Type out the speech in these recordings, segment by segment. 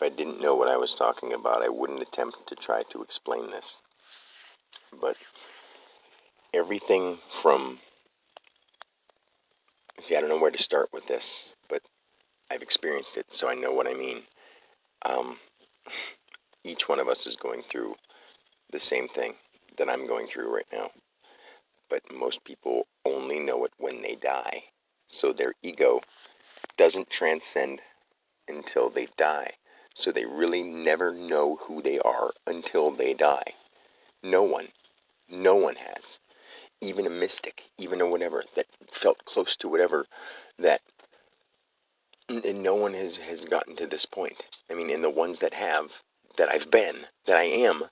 if I didn't know what I was talking about, I wouldn't attempt to try to explain this. But everything from... See, I don't know where to start with this, but I've experienced it, so I know what I mean. Each one of us is going through the same thing that I'm going through right now. But most people only know it when they die. So their ego doesn't transcend until they die. So they really never know who they are until they die. No one has. Even a mystic, even a whatever, that felt close to whatever, that, and no one has gotten to this point. I mean, and the ones that have, that I've been, that I am,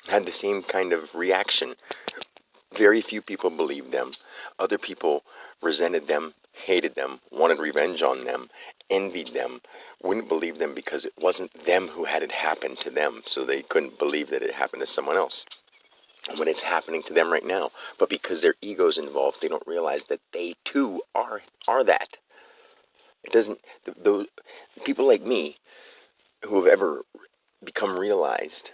had the same kind of reaction. Very few people believed them. Other people resented them, hated them, wanted revenge on them, envied them, wouldn't believe them because it wasn't them who had it happen to them, so they couldn't believe that it happened to someone else when it's happening to them right now. But because their ego's involved, they don't realize that they too are that. It doesn't... Those people like me who have ever become realized,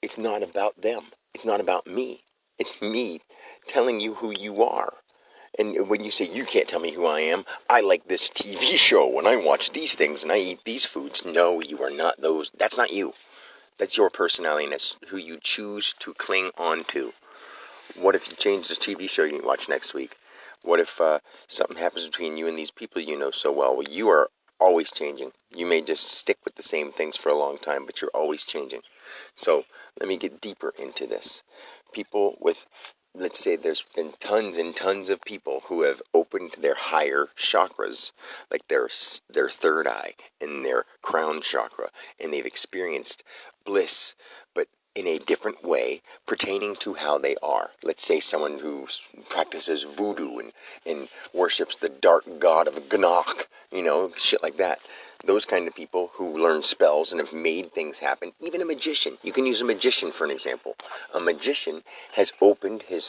it's not about them. It's not about me. It's me telling you who you are. And when you say, you can't tell me who I am, I like this TV show, and I watch these things, and I eat these foods. No, you are not those. That's not you. That's your personality, and that's who you choose to cling on to. What if you change the TV show you watch next week? What if something happens between you and these people you know so well? Well, you are always changing. You may just stick with the same things for a long time, but you're always changing. So let me get deeper into this. People with... Let's say there's been tons and tons of people who have opened their higher chakras, like their third eye and their crown chakra, and they've experienced bliss, but in a different way pertaining to how they are. Let's say someone who practices voodoo and worships the dark god of Gnog, shit like that. Those kind of people who learn spells and have made things happen. Even a magician. You can use a magician for an example. A magician has opened his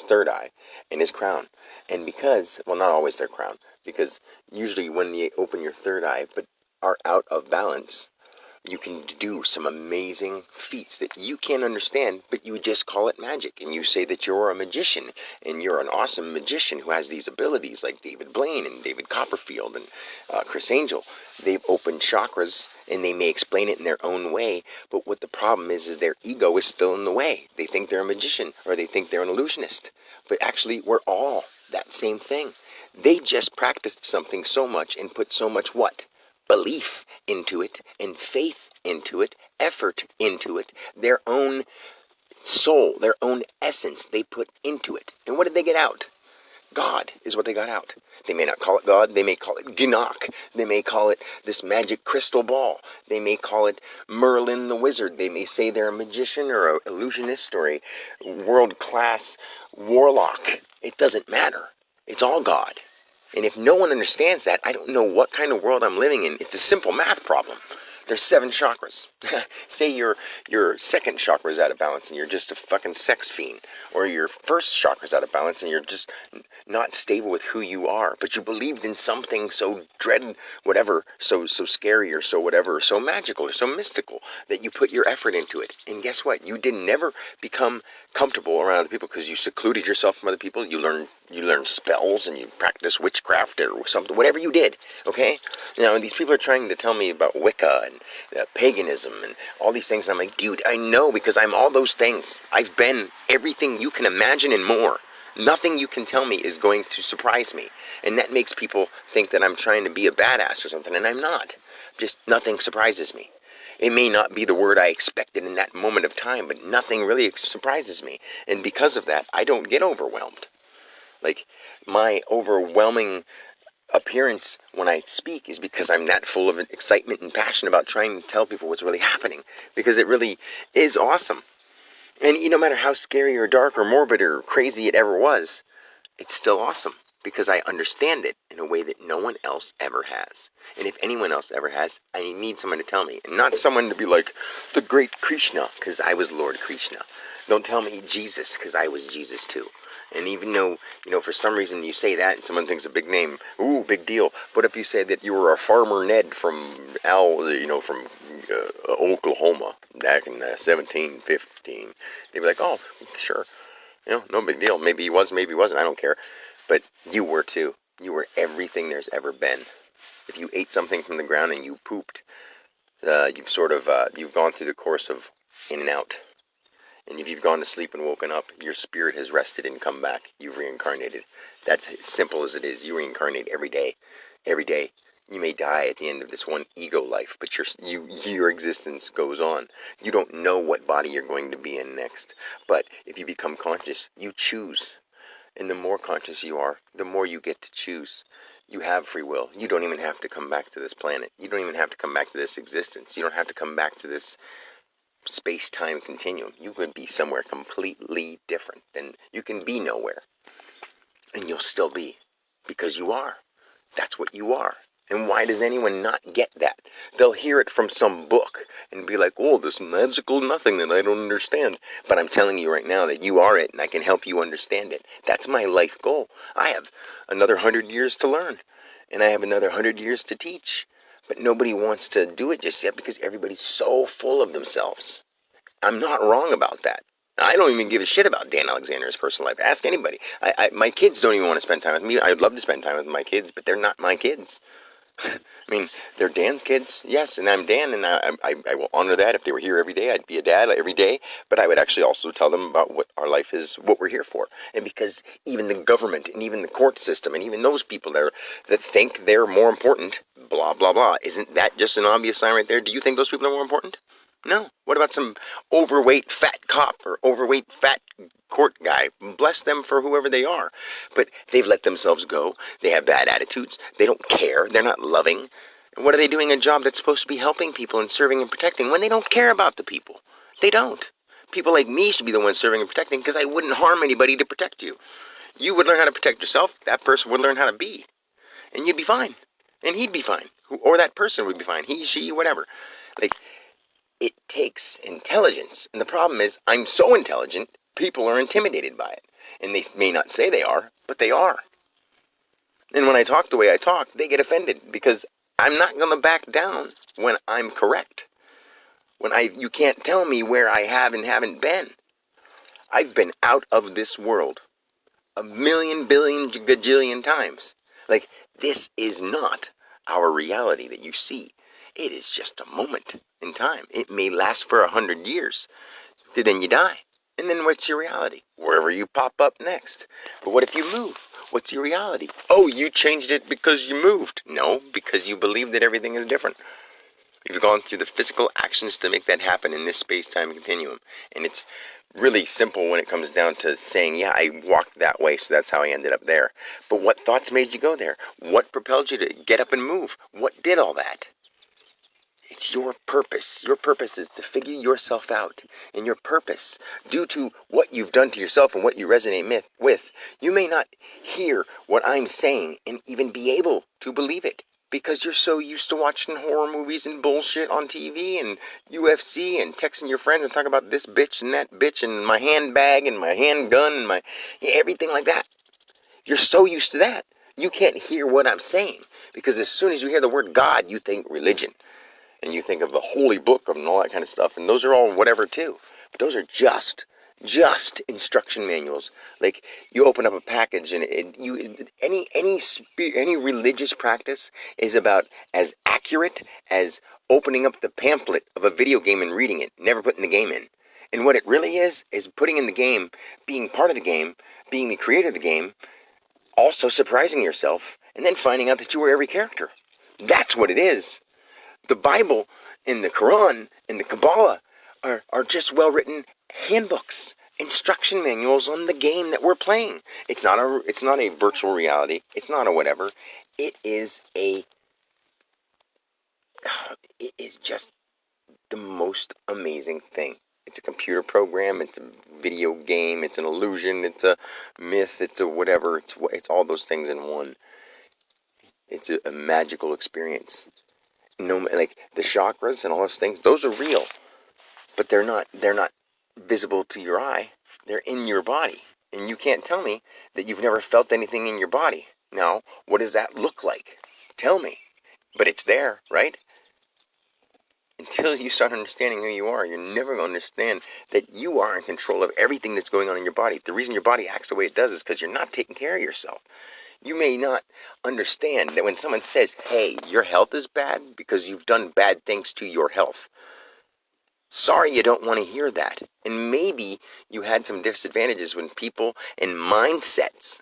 third eye and his crown. And because, well, not always their crown, because usually when you open your third eye but are out of balance, you can do some amazing feats that you can't understand, but you just call it magic. And you say that you're a magician, and you're an awesome magician who has these abilities, like David Blaine and David Copperfield and Chris Angel. They've opened chakras, and they may explain it in their own way, but what the problem is their ego is still in the way. They think they're a magician, or they think they're an illusionist. But actually, we're all that same thing. They just practiced something so much and put so much what? Belief into it, and faith into it, effort into it, their own soul, their own essence they put into it. And what did they get out? God is what they got out. They may not call it God, they may call it Gnog, they may call it this magic crystal ball, they may call it Merlin the wizard, they may say they're a magician or an illusionist or a world-class warlock. It doesn't matter. It's all God. And if no one understands that, I don't know what kind of world I'm living in. It's a simple math problem. There's 7 chakras. Say your second chakra is out of balance and you're just a fucking sex fiend. Or your first chakra is out of balance and you're just not stable with who you are. But you believed in something so whatever, so scary or so whatever, so magical or so mystical that you put your effort into it. And guess what? You didn't never become comfortable around other people because you secluded yourself from other people. You learn spells and you practice witchcraft or something, whatever you did, okay? Now, these people are trying to tell me about Wicca and paganism and all these things. And I'm like, dude, I know because I'm all those things. I've been everything you can imagine and more. Nothing you can tell me is going to surprise me. And that makes people think that I'm trying to be a badass or something, and I'm not. Just nothing surprises me. It may not be the word I expected in that moment of time, but nothing really surprises me. And because of that, I don't get overwhelmed. Like, my overwhelming appearance when I speak is because I'm that full of excitement and passion about trying to tell people what's really happening. Because it really is awesome. And no matter how scary or dark or morbid or crazy it ever was, it's still awesome. Because I understand it in a way that no one else ever has. And if anyone else ever has, I need someone to tell me. And not someone to be like, the great Krishna, because I was Lord Krishna. Don't tell me Jesus, because I was Jesus too. And even though, for some reason you say that and someone thinks a big name, ooh, big deal. But if you say that you were a farmer Ned from from Oklahoma back in 1715, they'd be like, oh, sure, no big deal. Maybe he was, maybe he wasn't. I don't care. But you were too. You were everything there's ever been. If you ate something from the ground and you pooped, you've gone through the course of in and out. And if you've gone to sleep and woken up, your spirit has rested and come back. You've reincarnated. That's as simple as it is. You reincarnate every day. Every day. You may die at the end of this one ego life, but your existence goes on. You don't know what body you're going to be in next. But if you become conscious, you choose. And the more conscious you are, the more you get to choose. You have free will. You don't even have to come back to this planet. You don't even have to come back to this existence. You don't have to come back to this space-time continuum. You could be somewhere completely different. And you can be nowhere. And you'll still be. Because you are. That's what you are. And why does anyone not get that? They'll hear it from some book and be like, oh, this magical nothing that I don't understand. But I'm telling you right now that you are it and I can help you understand it. That's my life goal. I have another 100 years to learn. And I have another 100 years to teach. But nobody wants to do it just yet because everybody's so full of themselves. I'm not wrong about that. I don't even give a shit about Dan Alexander's personal life. Ask anybody. My kids don't even want to spend time with me. I'd love to spend time with my kids, but they're not my kids. I mean, they're Dan's kids, yes, and I'm Dan, and I will honor that. If they were here every day, I'd be a dad every day, but I would actually also tell them about what our life is, what we're here for. And because even the government, and even the court system, and even those people there that think they're more important, blah, blah, blah, isn't that just an obvious sign right there? Do you think those people are more important? No. What about some overweight fat cop or overweight fat court guy? Bless them for whoever they are. But they've let themselves go. They have bad attitudes. They don't care. They're not loving. And what are they doing a job that's supposed to be helping people and serving and protecting when they don't care about the people? They don't. People like me should be the ones serving and protecting because I wouldn't harm anybody to protect you. You would learn how to protect yourself. That person would learn how to be. And you'd be fine. And he'd be fine. Or that person would be fine. He, she, whatever. It takes intelligence. And the problem is, I'm so intelligent, people are intimidated by it. And they may not say they are, but they are. And when I talk the way I talk, they get offended because I'm not going to back down when I'm correct. You can't tell me where I have and haven't been. I've been out of this world a million, billion, gajillion times. This is not our reality that you see. It is just a moment in time. It may last for 100 years. Then you die. And then what's your reality? Wherever you pop up next. But what if you move? What's your reality? Oh, you changed it because you moved. No, because you believe that everything is different. You've gone through the physical actions to make that happen in this space-time continuum. And it's really simple when it comes down to saying, yeah, I walked that way, so that's how I ended up there. But what thoughts made you go there? What propelled you to get up and move? What did all that? It's your purpose. Your purpose is to figure yourself out. And your purpose, due to what you've done to yourself and what you resonate with, you may not hear what I'm saying and even be able to believe it. Because you're so used to watching horror movies and bullshit on TV and UFC and texting your friends and talking about this bitch and that bitch and my handbag and my handgun and everything like that. You're so used to that. You can't hear what I'm saying. Because as soon as you hear the word God, you think religion. And you think of the holy book and all that kind of stuff. And those are all whatever too. But those are just instruction manuals. You open up a package and any religious practice is about as accurate as opening up the pamphlet of a video game and reading it, never putting the game in. And what it really is putting in the game, being part of the game, being the creator of the game, also surprising yourself, and then finding out that you were every character. That's what it is. The Bible and the Quran and the Kabbalah are just well-written handbooks, instruction manuals on the game that we're playing. It's not a virtual reality. It's not a whatever. It is just the most amazing thing. It's a computer program. It's a video game. It's an illusion. It's a myth. It's a whatever. It's all those things in one. It's a magical experience. The chakras and all those things, those are real, but they're not visible to your eye. They're in your body, And you can't tell me that you've never felt anything in your body. Now, what does that look like? Tell me. But it's there, right? Until you start understanding who you are, you're never going to understand that you are in control of everything that's going on in your body. The reason your body acts the way it does is because you're not taking care of yourself. You may not understand that when someone says, hey, your health is bad because you've done bad things to your health. Sorry, you don't want to hear that. And maybe you had some disadvantages when people and mindsets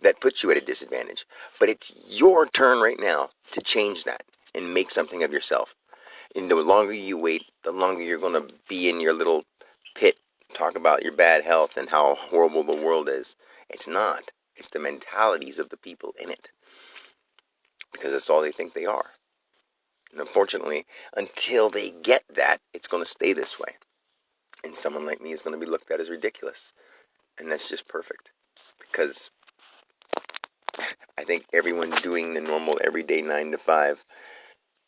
that put you at a disadvantage. But it's your turn right now to change that and make something of yourself. And the longer you wait, the longer you're going to be in your little pit, talk about your bad health and how horrible the world is. It's not. It's the mentalities of the people in it. Because that's all they think they are. And unfortunately, until they get that, it's going to stay this way. And someone like me is going to be looked at as ridiculous. And that's just perfect. Because I think everyone doing the normal everyday 9 to 5,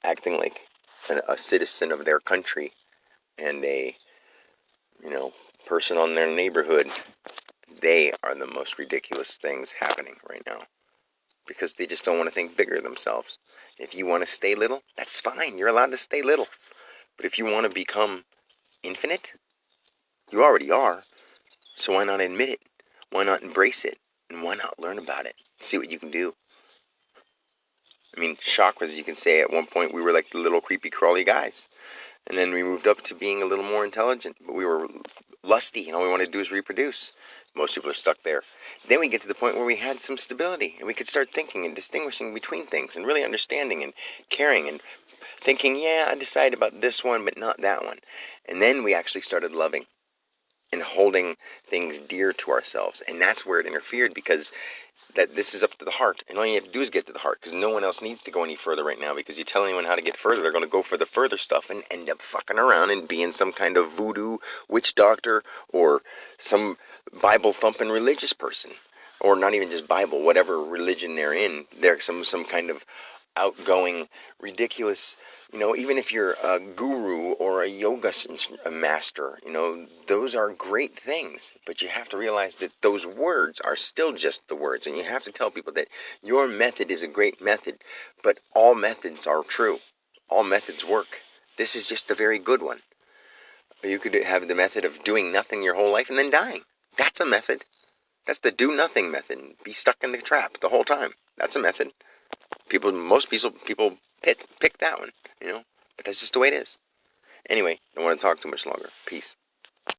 acting like a citizen of their country and a, person on their neighborhood, they are the most ridiculous things happening right now. Because they just don't want to think bigger themselves. If you want to stay little, that's fine. You're allowed to stay little. But if you want to become infinite, you already are. So why not admit it? Why not embrace it? And why not learn about it? See what you can do. I mean, chakras, you can say at one point we were like the little creepy crawly guys. And then we moved up to being a little more intelligent. But we were lusty and all we wanted to do is reproduce. Most people are stuck there. Then we get to the point where we had some stability. And we could start thinking and distinguishing between things. And really understanding and caring and thinking, yeah, I decided about this one but not that one. And then we actually started loving. And holding things dear to ourselves. And that's where it interfered because that this is up to the heart. And all you have to do is get to the heart because no one else needs to go any further right now because you tell anyone how to get further, they're going to go for the further stuff and end up fucking around and being some kind of voodoo witch doctor or some Bible-thumping religious person. Or not even just Bible, whatever religion they're in. They're some kind of outgoing, ridiculous, even if you're a guru or a yoga master, those are great things. But you have to realize that those words are still just the words. And you have to tell people that your method is a great method, but all methods are true. All methods work. This is just a very good one. You could have the method of doing nothing your whole life and then dying. That's a method. That's the do nothing method. Be stuck in the trap the whole time. That's a method. Most people pick that one, but that's just the way it is. Anyway, don't want to talk too much longer. Peace.